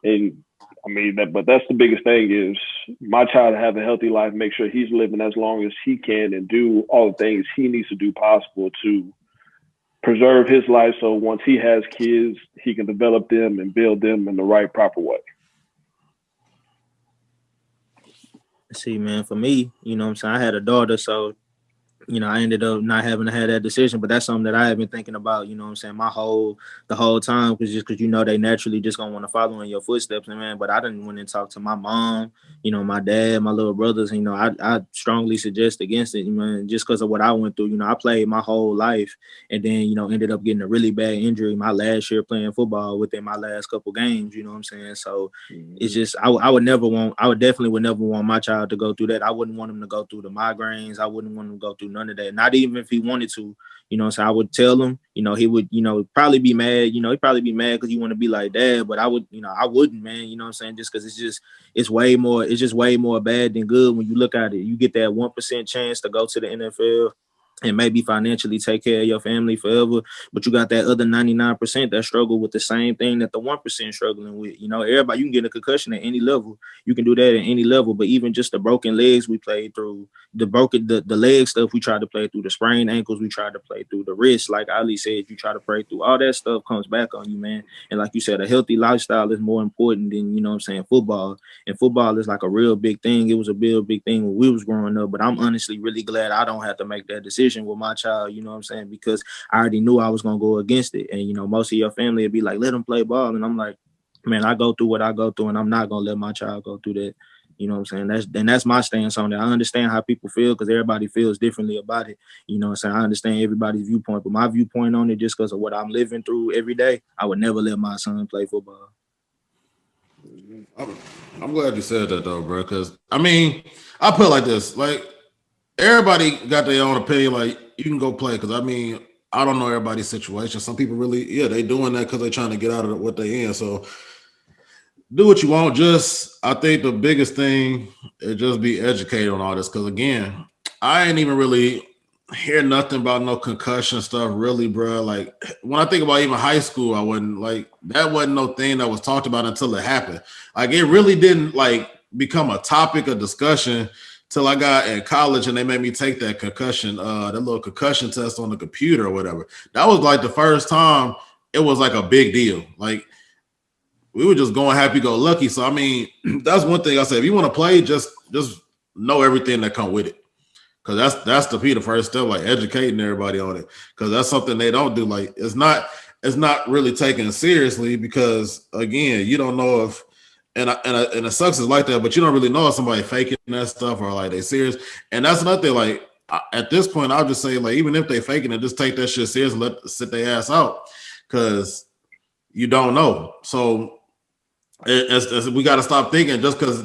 And I mean but that's the biggest thing is my child to have a healthy life, make sure he's living as long as he can, and do all the things he needs to do possible to preserve his life. So once he has kids, he can develop them and build them in the right proper way. See, man, for me, what I'm saying, I had a daughter, so I ended up not having to have that decision, but that's something that I have been thinking about, what I'm saying, the whole time, because they naturally just gonna want to follow in your footsteps, and man, but I didn't want to talk to my mom, my dad, my little brothers, I strongly suggest against it, man, just because of what I went through. I played my whole life, and then, ended up getting a really bad injury my last year playing football within my last couple games, what I'm saying? So it's just, I would definitely would never want my child to go through that. I wouldn't want him to go through the migraines. I wouldn't want him to go through none of that. Not even if he wanted to, so I would tell him, he would, probably be mad, he'd probably be mad because he want to be like dad, but I would, I wouldn't, man, what I'm saying? Just because it's way more bad than good when you look at it. You get that 1% chance to go to the NFL and maybe financially take care of your family forever, but you got that other 99% that struggle with the same thing that the 1% struggling with. Everybody, you can get a concussion at any level. You can do that at any level, but even just the broken legs we played through, the leg stuff we tried to play through, the sprained ankles we tried to play through, the wrist, like Ali said, you try to play through, all that stuff comes back on you, man. And like you said, a healthy lifestyle is more important than, football. And football is like a real big thing. It was a real big thing when we was growing up, but I'm honestly really glad I don't have to make that decision with my child, because I already knew I was going to go against it. And, most of your family would be like, let them play ball. And I'm like, man, I go through what I go through, and I'm not going to let my child go through that. That's my stance on it. I understand how people feel because everybody feels differently about it. I understand everybody's viewpoint, but my viewpoint on it, just because of what I'm living through every day, I would never let my son play football. I'm glad you said that though, bro. Because I mean, I put it like this: like everybody got their own opinion. Like you can go play because I mean, I don't know everybody's situation. Some people really, they doing that because they're trying to get out of what they in. So do what you want. Just I think the biggest thing is just be educated on all this. Because again, I ain't even really hear nothing about no concussion stuff, really, bro. Like when I think about even high school, I wouldn't like that wasn't no thing that was talked about until it happened. Like it really didn't like become a topic of discussion till I got in college and they made me take that that little concussion test on the computer or whatever. That was like the first time it was like a big deal. Like we were just going happy go lucky. So I mean, that's one thing I said. If you want to play, just know everything that come with it. Cause that's the first step, like educating everybody on it. Cause that's something they don't do. Like it's not really taken seriously because again, you don't know if and it sucks is like that, but you don't really know if somebody faking that stuff or like they serious. And that's another thing. Like at this point, I'll just say like even if they faking it, just take that shit serious and let sit their ass out. Cause you don't know. So we got to stop thinking just because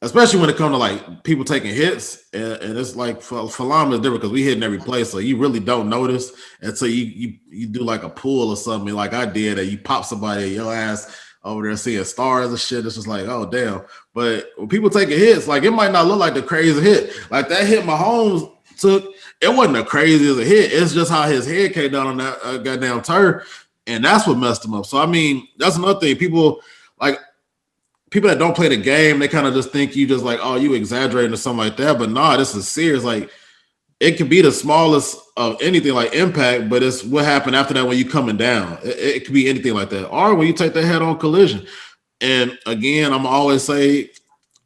especially when it comes to like people taking hits, and it's like for Lama is different because we hit in every play, so you really don't notice until you do like a pull or something like I did, and you pop somebody in your ass over there seeing stars and shit. It's just like, oh damn. But when people taking hits, like it might not look like the crazy hit, like that hit Mahomes took. It wasn't the craziest a hit. It's just how his head came down on that goddamn turf, and that's what messed him up. So I mean, that's another thing. People that don't play the game, they kind of just think you just like, oh, you exaggerating or something like that. But nah, this is serious. Like it could be the smallest of anything like impact, but it's what happened after that when you coming down. It could be anything like that. Or when you take that head-on collision. And again, I'm always say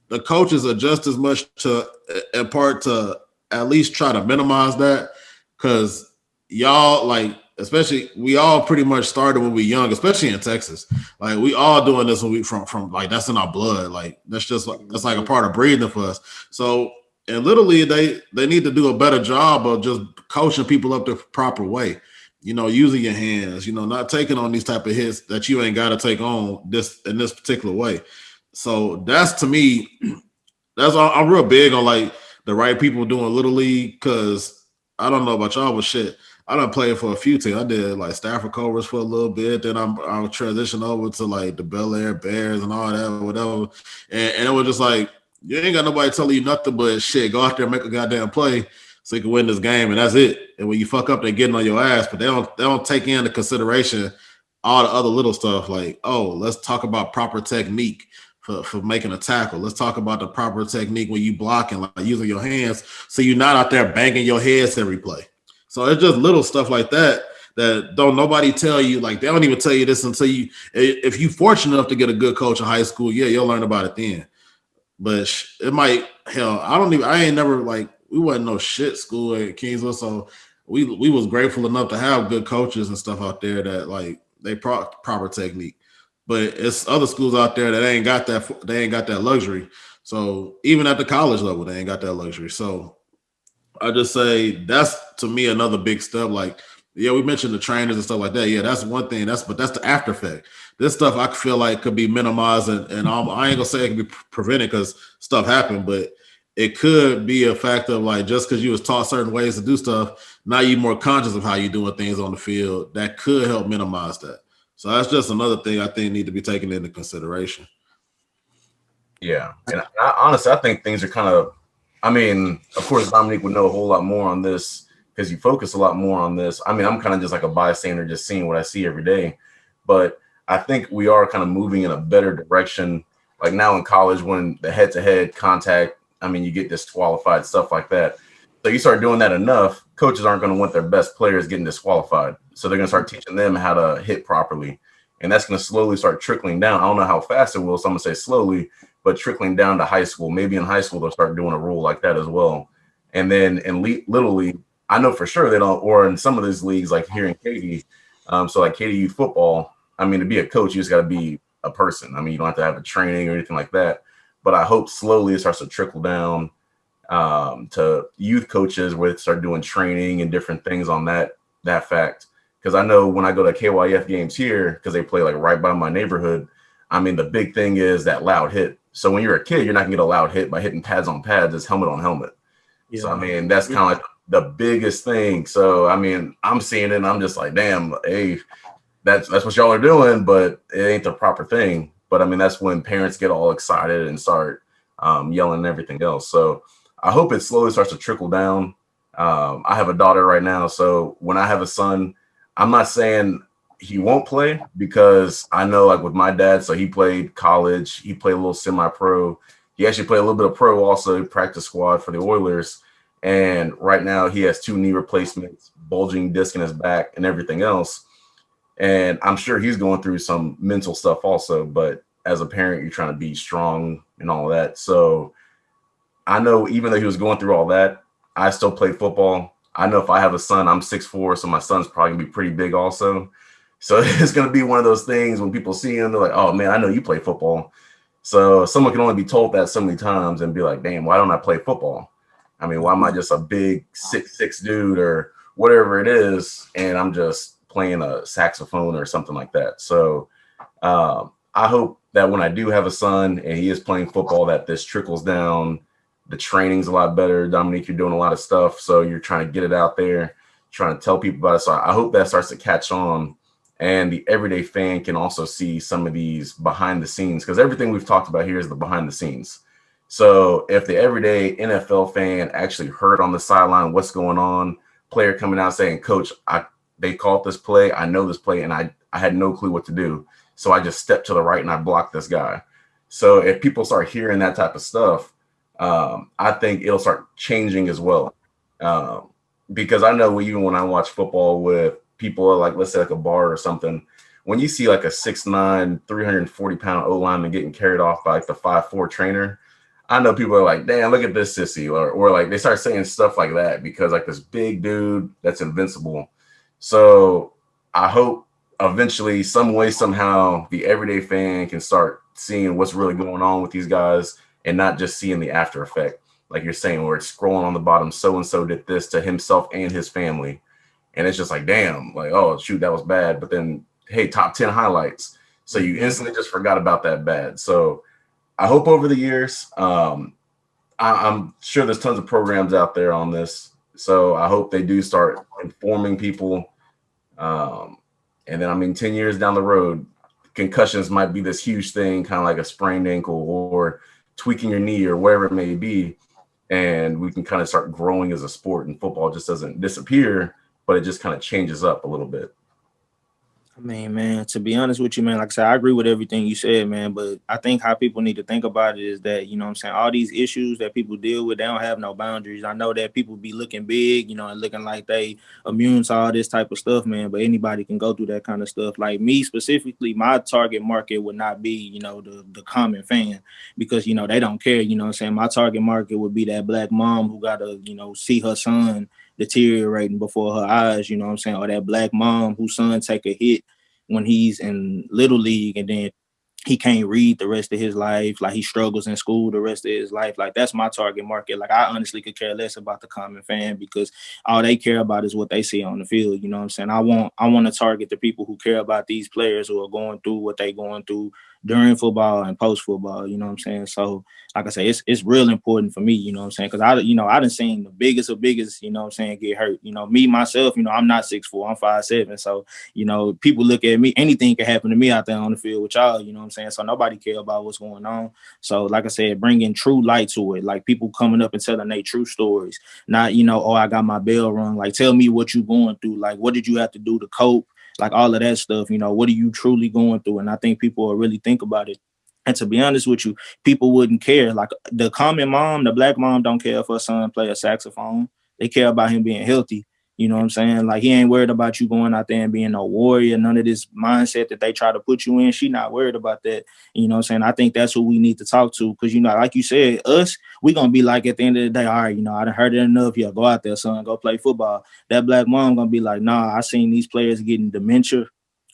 the coaches are just as much to in part to at least try to minimize that because y'all like especially we all pretty much started when we young, especially in Texas. Like we all doing this when we from like that's in our blood. Like that's just like that's like a part of breathing for us. So and literally they need to do a better job of just coaching people up the proper way. You know, using your hands, you know, not taking on these type of hits that you ain't got to take on this in this particular way. So that's to me, that's I'm real big on like the right people doing little league because I don't know about y'all, but shit, I done played for a few teams. I did like Stafford Cobras for a little bit, then I'll transition over to like the Bel Air Bears and all that, whatever. And it was just like you ain't got nobody telling you nothing but shit. Go out there and make a goddamn play so you can win this game, and that's it. And when you fuck up, they're getting on your ass, but they don't take into consideration all the other little stuff like, oh, let's talk about proper technique for making a tackle. Let's talk about the proper technique when you blocking, like using your hands, so you're not out there banging your heads every play. So it's just little stuff like that that don't nobody tell you. Like they don't even tell you this until you, if you fortunate enough to get a good coach in high school, yeah, you'll learn about it then. But it might hell. I ain't never like we wasn't no shit school at Kingsville, so we was grateful enough to have good coaches and stuff out there that like they proper technique. But it's other schools out there that ain't got that. They ain't got that luxury. So even at the college level, they ain't got that luxury. So I just say that's to me another big step. Like, yeah, we mentioned the trainers and stuff like that. Yeah, that's one thing. But that's the after effect. This stuff I feel like could be minimized, and I ain't gonna say it can be prevented because stuff happened, but it could be a fact of like just because you was taught certain ways to do stuff, now you're more conscious of how you're doing things on the field. That could help minimize that. So that's just another thing I think need to be taken into consideration. Yeah, and honestly, I think things are kind of. I mean, of course, Dominique would know a whole lot more on this because you focus a lot more on this. I mean, I'm kind of just like a bystander, just seeing what I see every day. But I think we are kind of moving in a better direction. Like now in college, when the head-to-head contact, I mean, you get disqualified, stuff like that. So you start doing that enough, coaches aren't going to want their best players getting disqualified. So they're going to start teaching them how to hit properly. And that's going to slowly start trickling down. I don't know how fast it will, so I'm going to say slowly, but trickling down to high school. Maybe in high school, they'll start doing a rule like that as well. And then in Little League, I know for sure they don't, or in some of these leagues, like here in Katy, so like Katy youth football, I mean, to be a coach, you just got to be a person. I mean, you don't have to have a training or anything like that. But I hope slowly it starts to trickle down to youth coaches where they start doing training and different things on that fact. Because I know when I go to KYF games here, because they play like right by my neighborhood, I mean, the big thing is that loud hit. So when you're a kid, you're not gonna get a loud hit by hitting pads on pads. It's helmet on helmet. Yeah. So I mean, that's kind of like the biggest thing. So I mean, I'm seeing it and I'm just like, damn, hey, that's what y'all are doing, but it ain't the proper thing. But I mean, that's when parents get all excited and start yelling and everything else. So I hope it slowly starts to trickle down. I have a daughter right now, so when I have a son, I'm not saying he won't play because I know like with my dad, so he played college, he played a little semi-pro. He actually played a little bit of pro also, practice squad for the Oilers. And right now he has 2 knee replacements, bulging disc in his back and everything else. And I'm sure he's going through some mental stuff also, but as a parent, you're trying to be strong and all that. So I know even though he was going through all that, I still play football. I know if I have a son, I'm 6'4", so my son's probably gonna be pretty big also. So it's gonna be one of those things when people see him, they're like, "Oh man, I know you play football." So someone can only be told that so many times and be like, "Damn, why don't I play football? I mean, why am I just a big 6'6" dude or whatever it is, and I'm just playing a saxophone or something like that?" So I hope that when I do have a son and he is playing football, that this trickles down. The training's a lot better. Dominique, you're doing a lot of stuff, so you're trying to get it out there, trying to tell people about it. So I hope that starts to catch on, and the everyday fan can also see some of these behind the scenes, because everything we've talked about here is the behind the scenes. So if the everyday NFL fan actually heard on the sideline what's going on, player coming out saying, "Coach, they called this play. I know this play, and I had no clue what to do. So I just stepped to the right and I blocked this guy." So if people start hearing that type of stuff, I think it'll start changing as well. Because I know even when I watch football with people, like let's say like a bar or something, when you see like a 6'9", 340-pound O lineman getting carried off by like the 5'4" trainer, I know people are like, "Damn, look at this sissy," or like they start saying stuff like that because like this big dude that's invincible. So I hope eventually, some way, somehow, the everyday fan can start seeing what's really going on with these guys and not just seeing the after effect. Like you're saying, where it's scrolling on the bottom, so and so did this to himself and his family. And it's just like, damn, like, oh, shoot, that was bad. But then, hey, top 10 highlights. So you instantly just forgot about that bad. So I hope over the years, I'm sure there's tons of programs out there on this. So I hope they do start informing people. And then, I mean, 10 years down the road, concussions might be this huge thing, kind of like a sprained ankle or tweaking your knee or wherever it may be. And we can kind of start growing as a sport, and football just doesn't disappear, but it just kind of changes up a little bit. I mean, man, to be honest with you, man, like I said, I agree with everything you said, man. But I think how people need to think about it is that, you know what I'm saying, all these issues that people deal with, they don't have no boundaries. I know that people be looking big, you know, and looking like they immune to all this type of stuff, man. But anybody can go through that kind of stuff. Like me specifically, my target market would not be, you know, the common fan, because, you know, they don't care. You know what I'm saying? My target market would be that black mom who got to, you know, see her son deteriorating before her eyes, you know what I'm saying? Or that black mom whose son take a hit when he's in little league, and then he can't read the rest of his life. Like he struggles in school the rest of his life. Like that's my target market. Like I honestly could care less about the common fan, because all they care about is what they see on the field. You know what I'm saying? I want to target the people who care about these players who are going through what they going through during football and post football. You know what I'm saying? So like I say, it's real important for me, you know what I'm saying? Because I done seen the biggest of biggest, you know what I'm saying, get hurt. You know, me myself, you know, I'm not 6'4", I'm 5'7". So, you know, people look at me, anything can happen to me out there on the field with y'all, you know what I'm saying? So nobody care about what's going on. So like I said, bringing true light to it, like people coming up and telling their true stories, not, you know, oh, I got my bell rung. Like, tell me what you going through. Like, what did you have to do to cope? Like all of that stuff, you know, what are you truly going through? And I think people will really think about it. And to be honest with you, people wouldn't care. Like the common mom, the black mom don't care if her son play a saxophone. They care about him being healthy. You know what I'm saying? Like he ain't worried about you going out there and being a warrior. None of this mindset that they try to put you in. She not worried about that. You know what I'm saying? I think that's who we need to talk to. Because, you know, like you said, us, we going to be like at the end of the day, all right, you know, I done heard it enough. Yeah, go out there, son, go play football. That black mom going to be like, nah, I seen these players getting dementia,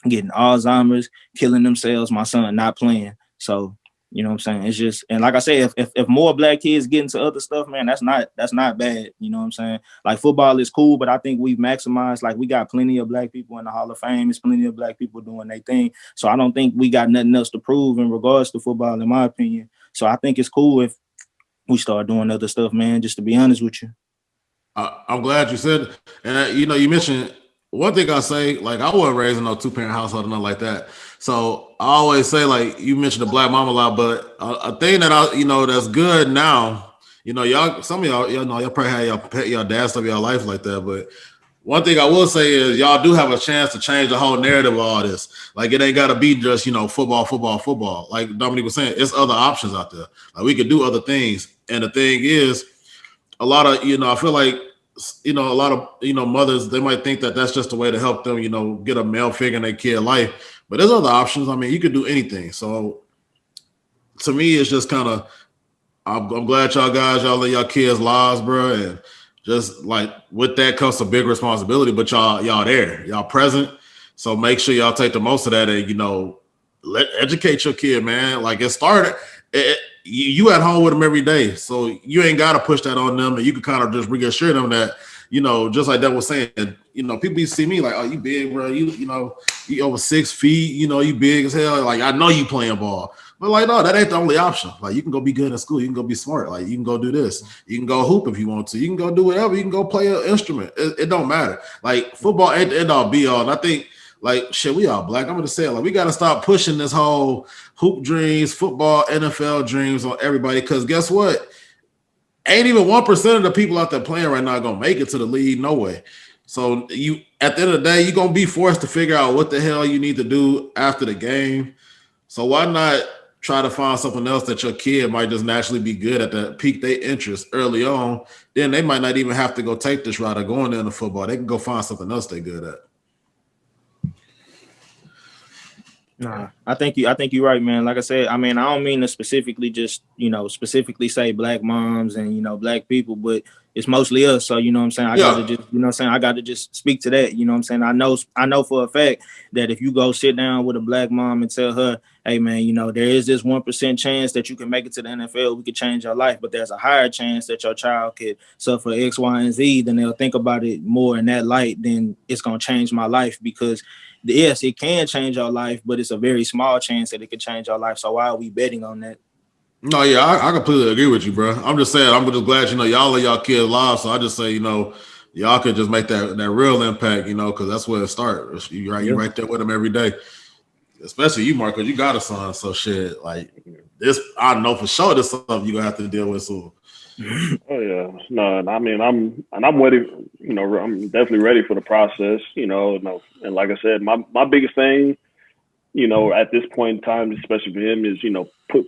getting Alzheimer's, killing themselves. My son not playing. So, you know what I'm saying? It's just, and like I said, if more black kids get into other stuff, man, that's not bad. You know what I'm saying? Like football is cool, but I think we've maximized, like we got plenty of black people in the Hall of Fame. There's plenty of black people doing their thing. So I don't think we got nothing else to prove in regards to football, in my opinion. So I think it's cool if we start doing other stuff, man, just to be honest with you. I'm glad you said, and you know, you mentioned one thing I say, like I wasn't raised in no 2-parent household or nothing like that. So I always say, like you mentioned the black mom a lot, but a thing that I, you know, that's good now, you know, y'all, some of y'all, you know, y'all probably had your dad stuff in your life like that, but one thing I will say is y'all do have a chance to change the whole narrative of all this. Like it ain't got to be just, you know, football, football, football. Like Dominique was saying, it's other options out there. Like we could do other things. And the thing is, a lot of, you know, I feel like, you know, a lot of, you know, mothers, they might think that that's just a way to help them, you know, get a male figure in their kid life. But there's other options. I mean, you could do anything. So to me, it's just kind of, I'm glad y'all guys, y'all live y'all kids' lives, bro. And just like with that comes a big responsibility, but y'all there, y'all present. So make sure y'all take the most of that and, you know, educate your kid, man. Like it started, you at home with them every day. So you ain't got to push that on them. And you can kind of just reassure them that, just like that was saying, people see me like, oh, you big, bro. You over 6 feet. You big as hell. Like I know you playing ball. But like, no, that ain't the only option. Like you can go be good in school. You can go be smart. Like you can go do this. You can go hoop if you want to. You can go do whatever. You can go play an instrument. It don't matter. Like football ain't the end all be all. And I think like shit, we all black. I'm gonna say it. Like we gotta stop pushing this whole hoop dreams, football, NFL dreams on everybody. Cause guess what? Ain't even 1% of the people out there playing right now gonna make it to the league. No way. So you at the end of the day, you're gonna be forced to figure out what the hell you need to do after the game. So why not try to find something else that your kid might just naturally be good at, that pique their interest early on? Then they might not even have to go take this route of going into football. They can go find something else they're good at. Nah, I think you're right, man. Like I said, I mean, I don't mean to specifically just, specifically say black moms and, black people, but it's mostly us. So, you know what I'm saying? I got to just, I got to just speak to that. You know what I'm saying? I know for a fact that if you go sit down with a black mom and tell her, hey, man, there is this 1% chance that you can make it to the NFL. We could change your life, but there's a higher chance that your child could suffer X, Y, and Z. Then they'll think about it more in that light. Then it's going to change my life because yes, it can change your life, but it's a very small chance that it could change your life. So why are we betting on that? No, yeah, I completely agree with you, bro. I'm just saying, I'm just glad, y'all are y'all kids' lives. So I just say, y'all could just make that real impact, because that's where it starts. You right there with them every day. Especially you, Mark, because you got a son. So shit, like this, I know for sure this is something you're gonna have to deal with soon. Oh yeah, no, I mean I'm ready. I'm definitely ready for the process. And like I said, my biggest thing, at this point in time, especially for him, is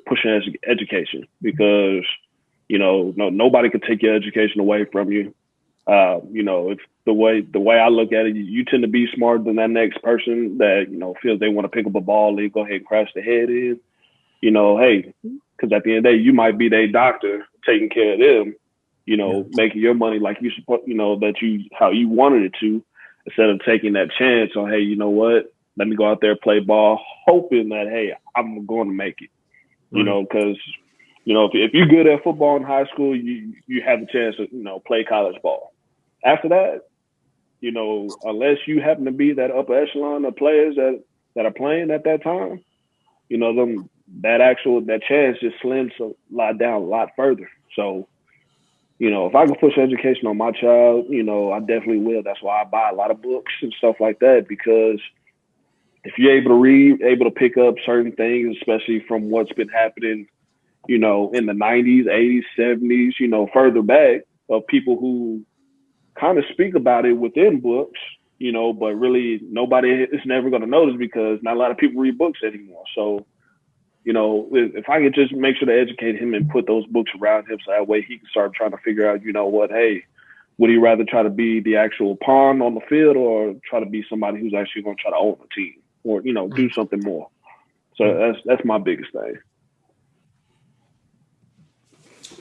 pushing education because nobody could take your education away from you. It's the way I look at it. You tend to be smarter than that next person that feels they want to pick up a ball and go ahead and crash the head in. Hey, because at the end of the day, you might be their doctor taking care of them, making your money like you support, how you wanted it to, instead of taking that chance on, hey, you know what, let me go out there, play ball, hoping that, hey, I'm going to make it, because, if you're good at football in high school, you have the chance to, play college ball. After that, unless you happen to be that upper echelon of players that are playing at that time, that chance just slims a lot further. So, if I can push education on my child, I definitely will. That's why I buy a lot of books and stuff like that, because if you're able to read, able to pick up certain things, especially from what's been happening, in the 90s, 80s, 70s, further back, of people who kind of speak about it within books, but really nobody is never going to notice because not a lot of people read books anymore. So, if I could just make sure to educate him and put those books around him so that way he can start trying to figure out, hey, would he rather try to be the actual pawn on the field or try to be somebody who's actually going to try to own a team or, do something more. So that's my biggest thing.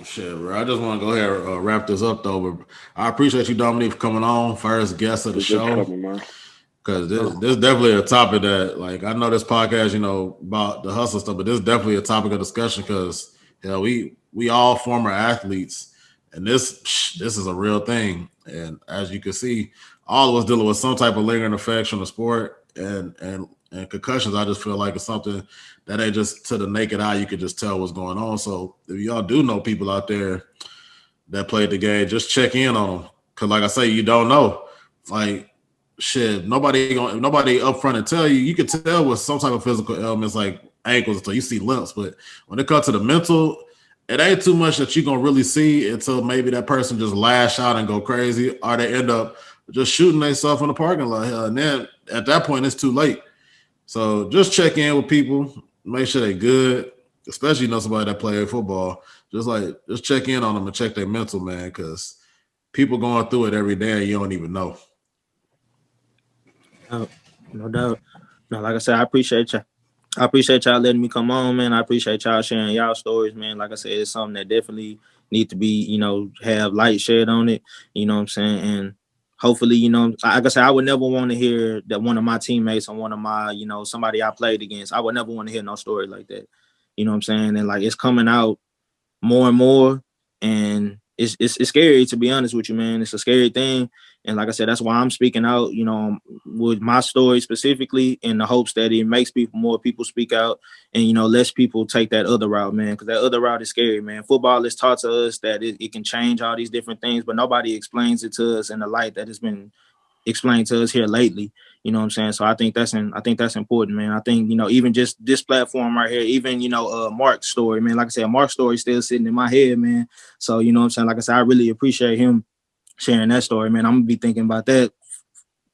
Shit, bro. I just want to go ahead and wrap this up, though. But I appreciate you, Dominique, for coming on, first guest of the show. Because this is definitely a topic that, like, I know this podcast, about the hustle stuff, but this is definitely a topic of discussion because, we all former athletes, and this is a real thing. And as you can see, all of us dealing with some type of lingering effects from the sport and concussions. I just feel like it's something that ain't just to the naked eye. You could just tell what's going on. So if y'all do know people out there that played the game, just check in on them. Cause like I say, you don't know. Like shit, nobody up front and tell you. You can tell with some type of physical ailments like ankles until you see limps. But when it comes to the mental, it ain't too much that you're gonna really see until maybe that person just lash out and go crazy, or they end up just shooting themselves in the parking lot. And then at that point, it's too late. So just check in with people, make sure they're good, especially somebody that play football. Just check in on them and check their mental, man, because people going through it every day and you don't even know. No doubt. No, like I said, I appreciate you. I appreciate y'all letting me come on, man. I appreciate y'all sharing y'all stories, man. Like I said, it's something that definitely need to be, have light shed on it. You know what I'm saying? And hopefully, like I said, I would never want to hear that one of my teammates or one of my, somebody I played against, I would never want to hear no story like that. You know what I'm saying? And like, it's coming out more and more, and it's scary, to be honest with you, man. It's a scary thing. And like I said, that's why I'm speaking out, with my story specifically, in the hopes that it makes more people speak out, and, less people take that other route, man, because that other route is scary, man. Football is taught to us that it can change all these different things, but nobody explains it to us in the light that has been explained to us here lately. You know what I'm saying? So I think that's important, man. I think, even just this platform right here, even, Mark's story, man. Like I said, Mark's story is still sitting in my head, man. So, you know what I'm saying? Like I said, I really appreciate him sharing that story, man. I'm gonna be thinking about that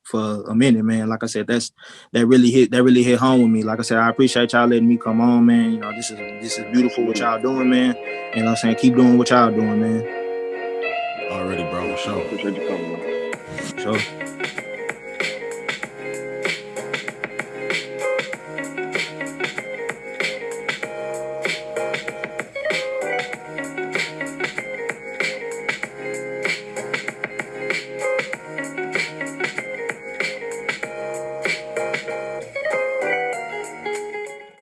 for a minute, man. Like I said, that really hit home with me. Like I said, I appreciate y'all letting me come on, man. This is beautiful what y'all doing, man. You know what I'm saying? Keep doing what y'all doing, man. Already, bro, for sure. Appreciate you coming, man. For sure.